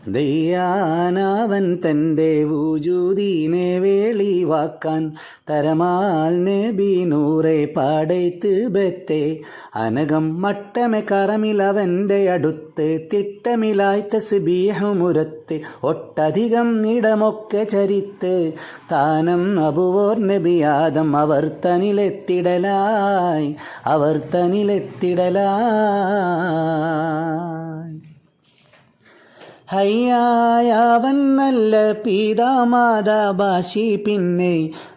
ദയ്യാനവൻ തൻ്റെ വൂജൂദീനെ വേളിവാക്കാൻ തരമാൽ നബി നൂറെ പാടൈത്ത് ബത്തെ അനകം മട്ടമെ കറമിലവൻ്റെ അടുത്ത് തിട്ടമിലായി തസ്ബീഹുമുരത്ത് ഒട്ടധികം ഇടമൊക്കെ ചരിത്ത് താനം അബുവോർ നബി ആദം അവർ തനിലെത്തിടലായി ഹയ്യായവൻ നല്ല പിതാമാതാഭാഷി പിന്നെ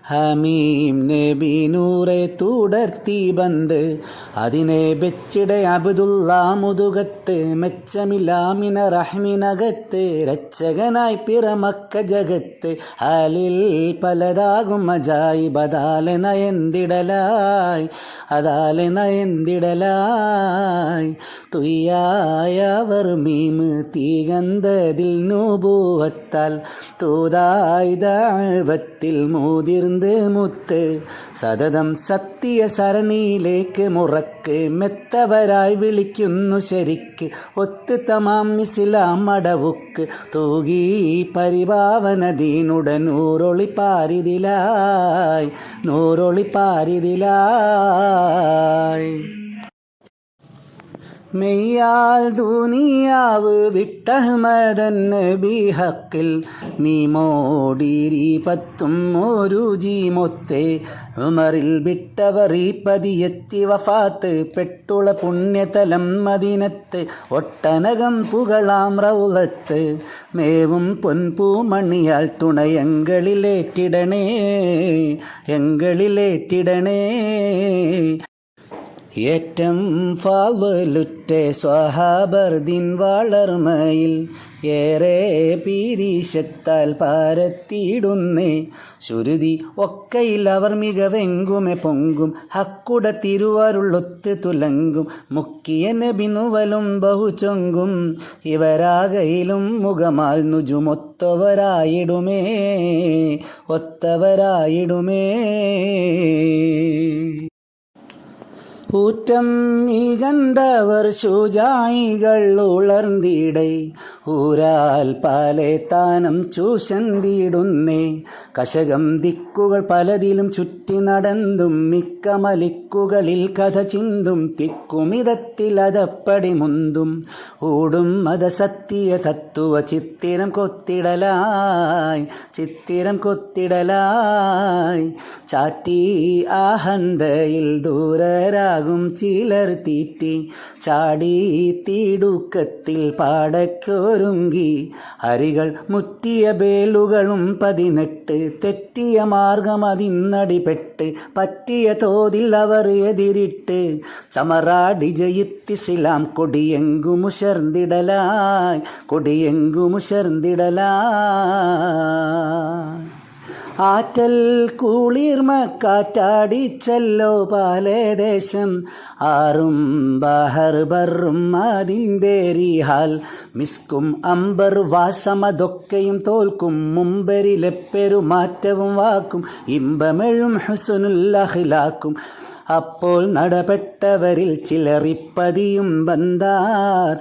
ഹമീം നബി നൂറെ തുടർത്തി ബന്ദ് അതിനെ വെച്ചിട അബ്ദുള്ള മുതുകത്ത് മെച്ചമില്ലാമിന റഹ്മിനകത്ത് രക്ഷകനായി പിറമക്ക ജഗത്ത് ഹാലിൽ പലതാകും അജായിബ് അതാലെ നയന്തിടലായി തുയ്യായവർ മീമ് തീകന്തതിൽ നൂബുവത്താൽ തൂതായി ദഅവത്തിൽ മുതിർന്ന് മുത്ത് സതതം സത്യ സരണിയിലേക്ക് മുറക്ക് മെത്തവരായി വിളിക്കുന്നു ശരിക്ക് ഒത്ത് തമാം ഇസ്ലാം മടവുക്ക് തൂകി പരിഭാവനദീനുട നൂറൊളി പാരിതിലായി മെയ്യാൽ ദുനിയാവ് വിട്ടഹ്മദൻ നബി ഹക്കിൽ മീമോടീരി പത്തും ഒരു ജീമൊത്തെ ഉമറിൽ വിട്ടവറി പതിയെത്തി വഫാത്ത് പെട്ടുള പുണ്യതലം മദീനത്ത് ഒട്ടനകം പുകളാം റൗളത്ത് മേവും പൊൻപൂമണിയാൽ തുണയങ്ങളിലേറ്റിടണേ ഏറ്റം ഫാളുറ്റ സ്വഹാബർദിൻ വളർമയിൽ ഏറെ പീരീശത്താൽ പാരത്തിയിടുന്നേ ശ്രുതി ഒക്കയിൽ അവർ മികവെങ്കുമെ പൊങ്കും ഹക്കുട തിരുവരുളൊത്ത് തുലങ്കും മുക്കിയ നബിനുവലും ബഹുചൊങ്കും ഇവരാകയിലും മുഖമാൽ നുജുമൊത്തവരായിടുമേ ഊറ്റം ഈ കണ്ടവർ ശുജായികൾ ഉളർന്നിടൈ ഊരാൽ പാലെ താനം ചൂശന്തിടുന്നേ കശകം ദിക്കുകൾ പലതിലും ചുറ്റി നടന്നും മിക്ക മലിക്കുകളിൽ കഥ ചിന്തും തിക്കുമിതത്തിൽ അതപ്പടി മുന്തും ഊടും മത സത്യ തത്വ ചിത്തിരം കൊത്തിടലായി ചാറ്റി ആഹന്തയിൽ ദൂരരാകും ചിലർ തീറ്റി ചാടി തീടുക്കത്തിൽ പാടക്കൊരുങ്ങി അരികൾ മുറ്റിയ ബേലുകളും 18 തെറ്റിയ മാർഗം അതിന്നടിപെട്ട് പറ്റിയ തോതിൽ അവർ എതിരിട്ട് ചമറാടി ജയിത്തിസ്ലാം കൊടിയെങ്കുമുശർന്നിടലായി ആറ്റൽ കുളിർമക്കാറ്റാടിച്ചല്ലോ പാലേദേശം ആറും ബഹർ ബറും അതിൻ്റെ റിഹാൽ മിസ്കും അമ്പർ വാസമതൊക്കെയും തോൽക്കും മുമ്പരിലെപ്പെരുമാറ്റവും വാക്കും ഇമ്പമെഴും ഹുസ്നുൽ അഖ്ലാഖും അപ്പോൾ നടപെട്ടവരിൽ ചിലറിപ്പതിയും ബന്ദാർ